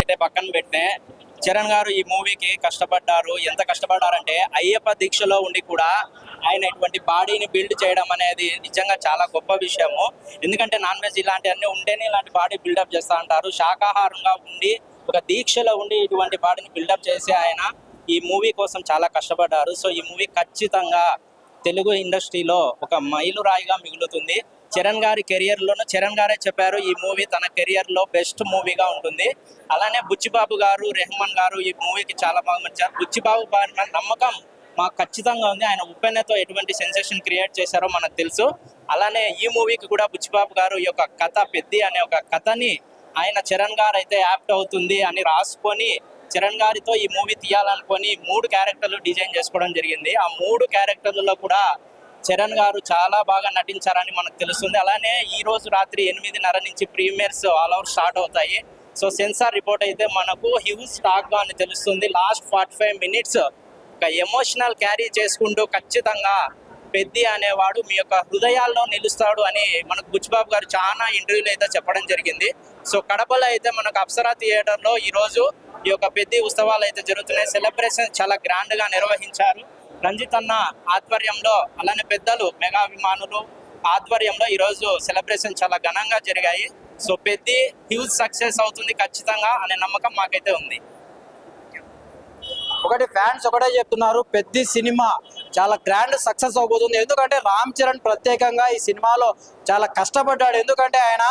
అయితే పక్కన పెట్టే చరణ్ గారు ఈ మూవీకి కష్టపడ్డారు. ఎంత కష్టపడ్డారంటే అయ్యప్ప దీక్షలో ఉండి కూడా ఆయన ఇటువంటి బాడీని బిల్డ్ చేయడం అనేది నిజంగా చాలా గొప్ప విషయము. ఎందుకంటే నాన్ వెజ్ ఇలాంటివన్నీ ఉంటేనే ఇలాంటి బాడీ బిల్డప్ చేస్తూ ఉంటారు. శాకాహారంగా ఉండి ఒక దీక్షలో ఉండి ఇటువంటి బాడీని బిల్డప్ చేసి ఆయన ఈ మూవీ కోసం చాలా కష్టపడ్డారు. సో ఈ మూవీ ఖచ్చితంగా తెలుగు ఇండస్ట్రీలో ఒక మైలురాయిగా మిగులుతుంది. చరణ్ గారి కెరియర్లోనూ చరణ్ గారే చెప్పారు ఈ మూవీ తన కెరియర్లో బెస్ట్ మూవీగా ఉంటుంది. అలానే బుచ్చిబాబు గారు, రెహమాన్ గారు ఈ మూవీకి చాలా బాగా నచ్చారు. బుచ్చిబాబు గారి నమ్మకం మాకు ఖచ్చితంగా ఉంది. ఆయన ఉప్పెన్నతో ఎటువంటి సెన్సేషన్ క్రియేట్ చేశారో మనకు తెలుసు. అలానే ఈ మూవీకి కూడా బుచ్చిబాబు గారు ఈ యొక్క కథ పెద్ది అనే ఒక కథని ఆయన చరణ్ గారు అయితే యాప్ట్ అవుతుంది అని రాసుకొని చరణ్ గారితో ఈ మూవీ తీయాలనుకొని 3 క్యారెక్టర్లు డిజైన్ చేసుకోవడం జరిగింది. ఆ 3 క్యారెక్టర్లలో కూడా చరణ్ గారు చాలా బాగా నటించారని మనకు తెలుస్తుంది. అలానే ఈ రోజు రాత్రి 8:30 నుంచి ప్రీమియర్స్ ఆల్ ఓవర్ స్టార్ట్ అవుతాయి. సో సెన్సార్ రిపోర్ట్ అయితే మనకు హ్యూజ్ స్టాక్ గా అని తెలుస్తుంది. లాస్ట్ 45 మినిట్స్ ఒక ఎమోషనల్ క్యారీ చేసుకుంటూ ఖచ్చితంగా పెద్ది అనేవాడు మీ యొక్క హృదయాల్లో నిలుస్తాడు అని మనకు బుచ్చిబాబు గారు చాలా ఇంటర్వ్యూలు అయితే చెప్పడం జరిగింది. సో కడపలో అయితే మనకు అప్సరా థియేటర్లో ఈరోజు ఈ యొక్క పెద్ది ఉత్సవాలు అయితే జరుగుతున్నాయి. సెలబ్రేషన్ చాలా గ్రాండ్ గా నిర్వహించారు. రంజిత్ అన్న ఆధ్వర్యంలో అలానే పెద్దలు మెగా అభిమానులు ఆధ్వర్యంలో ఈరోజు సెలబ్రేషన్ చాలా ఘనంగా జరిగాయి. సో పెద్ది హ్యూజ్ సక్సెస్ అవుతుంది ఖచ్చితంగా అనే నమ్మకం మాకైతే ఉంది. ఒకటి ఫ్యాన్స్ ఒకటే చెప్తున్నారు, పెద్ద సినిమా చాలా గ్రాండ్ సక్సెస్ అవబోతుంది. ఎందుకంటే రామ్ చరణ్ ప్రత్యేకంగా ఈ సినిమాలో చాలా కష్టపడ్డాడు. ఎందుకంటే ఆయన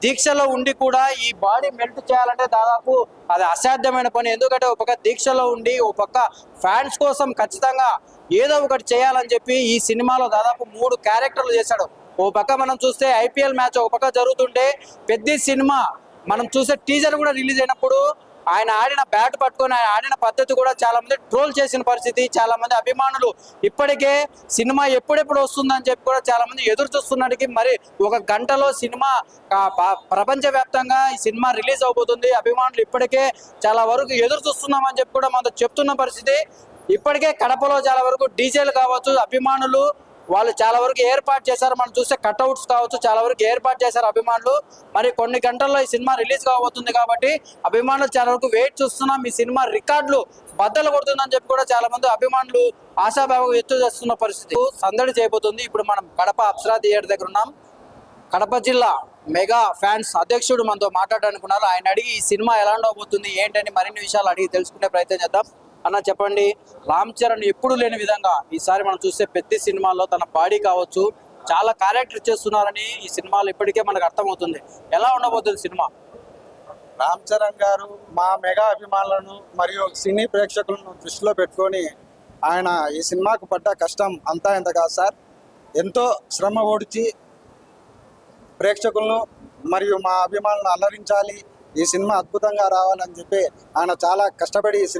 దీక్షలో ఉండి కూడా ఈ బాడీ మెల్ట్ చేయాలంటే దాదాపు అది అసాధ్యమైన పని. ఎందుకంటే ఒక పక్క దీక్షలో ఉండి ఒక పక్క ఫ్యాన్స్ కోసం ఖచ్చితంగా ఏదో ఒకటి చేయాలని చెప్పి ఈ సినిమాలో దాదాపు 3 క్యారెక్టర్లు చేశాడు. ఓ పక్క మనం చూస్తే ఐపీఎల్ మ్యాచ్ ఒక పక్క జరుగుతుంటే పెద్ద సినిమా మనం చూసే టీజర్ కూడా రిలీజ్ అయినప్పుడు ఆయన ఆడిన బ్యాట్ పట్టుకొని ఆయన ఆడిన పద్ధతి కూడా చాలా మంది ట్రోల్ చేసిన పరిస్థితి. చాలా మంది అభిమానులు ఇప్పటికే సినిమా ఎప్పుడెప్పుడు వస్తుందని చెప్పి కూడా చాలా మంది ఎదురు చూస్తున్నటికి మరి 1 గంటలో సినిమా ప్రపంచవ్యాప్తంగా ఈ సినిమా రిలీజ్ అవబోతుంది. అభిమానులు ఇప్పటికే చాలా వరకు ఎదురు చూస్తున్నామని చెప్పి కూడా మనతో చెప్తున్న పరిస్థితి. ఇప్పటికే కడపలో చాలా వరకు డీజేలు కావచ్చు, అభిమానులు వాళ్ళు చాలా వరకు ఏర్పాటు చేశారు. మనం చూస్తే కట్అవుట్స్ కావచ్చు చాలా వరకు ఏర్పాటు చేశారు అభిమానులు. మరి కొన్ని గంటల్లో ఈ సినిమా రిలీజ్ కాబోతుంది కాబట్టి అభిమానులు చాలా వరకు వెయిట్ చూస్తున్నాం. ఈ సినిమా రికార్డులు బద్దలు కొడుతుందని చెప్పి కూడా చాలా మంది అభిమానులు ఆశాభావం వ్యక్తం చేస్తున్న పరిస్థితి సందడి చేయబోతుంది. ఇప్పుడు మనం కడప అప్సరా థియేటర్ దగ్గర ఉన్నాం. కడప జిల్లా మెగా ఫ్యాన్స్ అధ్యక్షుడు మనతో మాట్లాడడానికి ఉన్నారు. ఆయన అడిగి ఈ సినిమా ఎలా ఉండబోతుంది ఏంటని మరిన్ని విషయాలు అడిగి తెలుసుకునే ప్రయత్నం చేద్దాం. అన్న చెప్పండి, రామ్ చరణ్ ఎప్పుడు లేని విధంగా ఈసారి మనం చూస్తే పెద్ద సినిమాలో తన బాడీ కావచ్చు చాలా క్యారెక్టర్ చేస్తున్నారని ఈ సినిమాలో ఇప్పటికే మనకు అర్థమవుతుంది. ఎలా ఉండబోతుంది సినిమా? రామ్ చరణ్ గారు మా మెగా అభిమానులను మరియు సినీ ప్రేక్షకులను దృష్టిలో పెట్టుకొని ఆయన ఈ సినిమాకు పడ్డ కష్టం అంతా ఎంత కాదు సార్. ఎంతో శ్రమ ఓడిచి ప్రేక్షకులను మరియు మా అభిమానులను అలరించాలి, ఈ సినిమా అద్భుతంగా రావాలని చెప్పి ఆయన చాలా కష్టపడి ఈ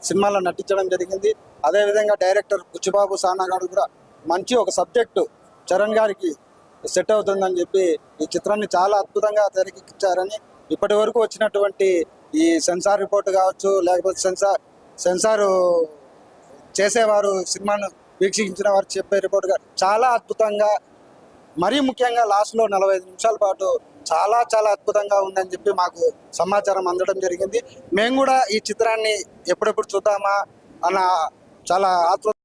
సినిమాలో నటించడం జరిగింది. అదేవిధంగా డైరెక్టర్ బుచ్చిబాబు సానా గారు కూడా మంచి ఒక సబ్జెక్టు చరణ్ గారికి సెట్ అవుతుందని చెప్పి ఈ చిత్రాన్ని చాలా అద్భుతంగా తెరకెక్కించారని ఇప్పటి వరకు వచ్చినటువంటి ఈ సెన్సార్ రిపోర్ట్ కావచ్చు, లేకపోతే సెన్సార్ చేసేవారు సినిమాను వీక్షించిన వారు చెప్పే రిపోర్ట్ చాలా అద్భుతంగా, మరీ ముఖ్యంగా లాస్ట్లో 45 నిమిషాల పాటు చాలా చాలా అద్భుతంగా ఉందని చెప్పి మాకు సమాచారం అందడం జరిగింది. మేము కూడా ఈ చిత్రాన్ని ఎప్పుడెప్పుడు చూద్దామా అన్న చాలా ఆతృత